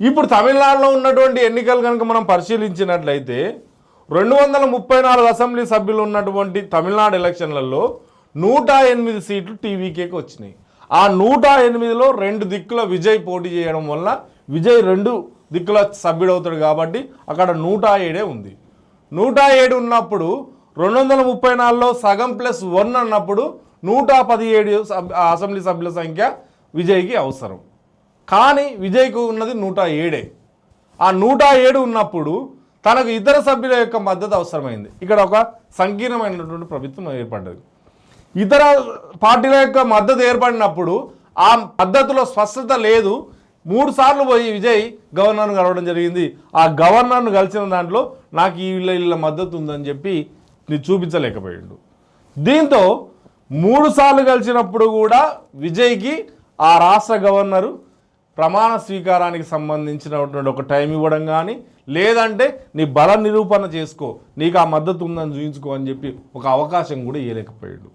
ఇప్పుడు తమిళనాడులో ఉన్నటువంటి ఎన్నికలు కనుక మనం పరిశీలించినట్లయితే 234 అసెంబ్లీ సభ్యులు ఉన్నటువంటి తమిళనాడు ఎలక్షన్లలో 108 సీట్లు టీవీకేకి వచ్చినాయి. ఆ 108లో 2 దిక్కుల విజయ్ పోటీ చేయడం వల్ల విజయ్ 2 దిక్కుల సభ్యుడవుతాడు కాబట్టి అక్కడ 107 ఉంది. 107 ఉన్నప్పుడు 234లో సగం +1 అన్నప్పుడు 117 అసెంబ్లీ సభ్యుల సంఖ్య విజయ్కి అవసరం. కానీ విజయ్కు ఉన్నది 107. ఆ 107 ఉన్నప్పుడు తనకు ఇతర సభ్యుల యొక్క మద్దతు అవసరమైంది. ఇక్కడ ఒక సంకీర్ణమైనటువంటి ప్రభుత్వం ఏర్పడ్డది. ఇతర పార్టీల యొక్క మద్దతు ఏర్పడినప్పుడు ఆ మద్దతులో స్పష్టత లేదు. 3 సార్లు పోయి విజయ్ గవర్నర్ను కలవడం జరిగింది. ఆ గవర్నర్ను కలిసిన దాంట్లో నాకు వీళ్ళ మద్దతు ఉందని చెప్పి చూపించలేకపోయాడు. దీంతో 3 సార్లు కలిసినప్పుడు కూడా విజయ్కి ఆ రాష్ట్ర గవర్నరు ప్రమాణ స్వీకారానికి సంబంధించినటువంటి ఒక టైం ఇవ్వడం కానీ, లేదంటే నీ బల నిరూపణ చేసుకో, నీకు ఆ మద్దతు ఉందని చూపించుకో అని చెప్పి ఒక అవకాశం కూడా ఇవ్వలేకపోయాడు.